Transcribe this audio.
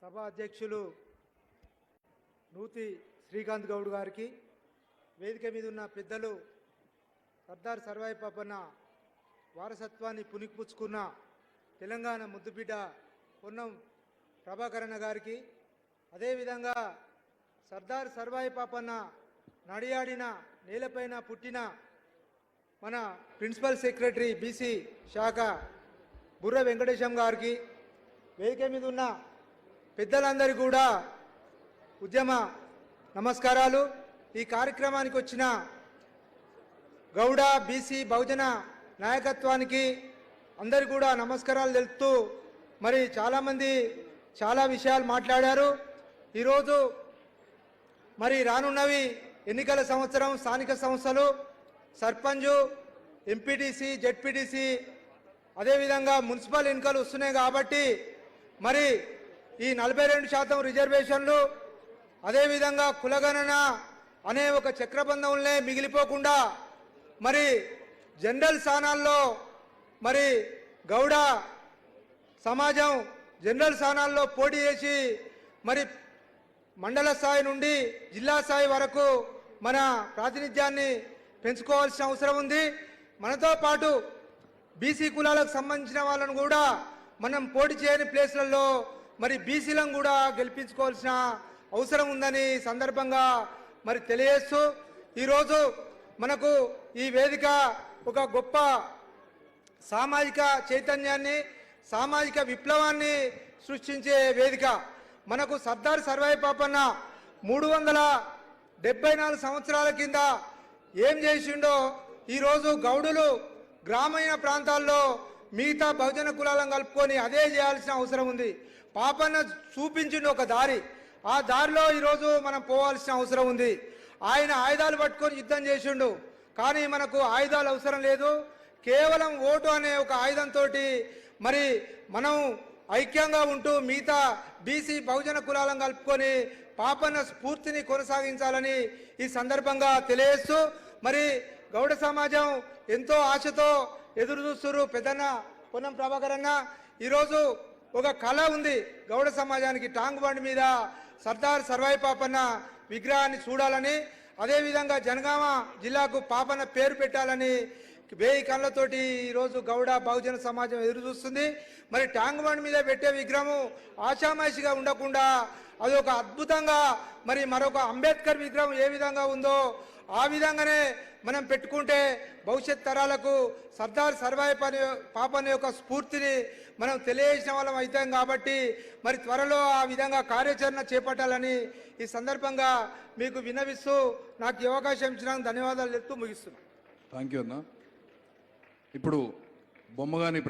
సభ అధ్యక్షులు నూతి శ్రీకాంత్ గౌడ్ గారికి, వేదిక మీద ఉన్న పెద్దలు సర్దార్ సర్వాయి పాపన్న వారసత్వాన్ని పుణికిపుచ్చుకున్న తెలంగాణ ముద్దుబిడ్డ పొన్నం ప్రభాకరణ గారికి, అదేవిధంగా సర్దార్ సర్వాయి పాపన్న నడియాడిన నేలపైన పుట్టిన మన ప్రిన్సిపల్ సెక్రటరీ బీసీ శాఖ బుర్ర వెంకటేశం గారికి, వేదిక మీద ఉన్న పెద్దలందరికీ కూడా ఉద్యమ నమస్కారాలు. ఈ కార్యక్రమానికి వచ్చిన గౌడ బీసీ బహుజన నాయకత్వానికి అందరికీ కూడా నమస్కారాలు తెలుపుతూ, మరి చాలామంది చాలా విషయాలు మాట్లాడారు. ఈరోజు మరి రానున్నవి ఎన్నికల సంవత్సరం, స్థానిక సంస్థలు, సర్పంచు, ఎంపీటీసీ, జెడ్పీటీసీ, అదేవిధంగా మున్సిపల్ ఎన్నికలు వస్తున్నాయి. కాబట్టి మరి ఈ 42% రిజర్వేషన్లు, అదేవిధంగా కులగణన అనే ఒక చక్రబంధంలో మిగిలిపోకుండా మరి జనరల్ స్థానాల్లో మరి గౌడ సమాజం జనరల్ స్థానాల్లో పోటీ చేసి మరి మండల స్థాయి నుండి జిల్లా స్థాయి వరకు మన ప్రాతినిధ్యాన్ని పెంచుకోవాల్సిన అవసరం ఉంది. మనతో పాటు బీసీ కులాలకు సంబంధించిన వాళ్ళను కూడా మనం పోటీ చేయని ప్లేస్లలో మరి బీసీలను కూడా గెలిపించుకోవాల్సిన అవసరం ఉందని సందర్భంగా మరి తెలియజేస్తూ, ఈరోజు మనకు ఈ వేదిక ఒక గొప్ప సామాజిక చైతన్యాన్ని, సామాజిక విప్లవాన్ని సృష్టించే వేదిక. మనకు సర్దార్ సర్వాయి పాపన్న 374 సంవత్సరాల కింద ఏం చేసిండో ఈరోజు గౌడులు గ్రామీణ ప్రాంతాల్లో మిగతా బహుజన కులాలను కలుపుకొని అదే చేయాల్సిన అవసరం ఉంది. పాపన్న చూపించిండు ఒక దారి, ఆ దారిలో ఈరోజు మనం పోవాల్సిన అవసరం ఉంది. ఆయన ఆయుధాలు పట్టుకొని యుద్ధం చేసిండు, కానీ మనకు ఆయుధాలు అవసరం లేదు. కేవలం ఓటు అనే ఒక ఆయుధంతో మరి మనం ఐక్యంగా ఉంటూ మిగతా బీసీ బహుజన కులాలను కలుపుకొని పాపన్న స్ఫూర్తిని కొనసాగించాలని ఈ సందర్భంగా తెలియజేస్తూ, మరి గౌడ సమాజం ఎంతో ఆశతో ఎదురు చూస్తున్నారు. పెద్దన్న పొన్నం ప్రభాకరన్న, ఈరోజు ఒక కళ ఉంది గౌడ సమాజానికి, టాంగ్ బండ్ మీద సర్దార్ సర్వాయి పాపన్న విగ్రహాన్ని చూడాలని, అదేవిధంగా జనగామ జిల్లాకు పాపన్న పేరు పెట్టాలని 1000 కళ్ళతోటి ఈరోజు గౌడ బహుజన సమాజం ఎదురు చూస్తుంది. మరి ట్యాంక్ బండ్ మీద పెట్టే విగ్రహం ఆషామాషిగా ఉండకుండా అది ఒక అద్భుతంగా, మరి మరొక అంబేద్కర్ విగ్రహం ఏ విధంగా ఉందో ఆ విధంగానే మనం పెట్టుకుంటే భవిష్యత్ తరాలకు సర్దార్ సర్వాయి పాపన్న యొక్క స్ఫూర్తిని మనం తెలియజేసిన వాళ్ళం అవుతాం. కాబట్టి మరి త్వరలో ఆ విధంగా కార్యాచరణ చేపట్టాలని ఈ సందర్భంగా మీకు విన్నవిస్తూ, నాకు ఈ అవకాశం ఇచ్చినందుకు ధన్యవాదాలు చెప్తూ ముగిస్తున్నాను. థ్యాంక్ యూ అన్న. ఇప్పుడు బొమ్మగాని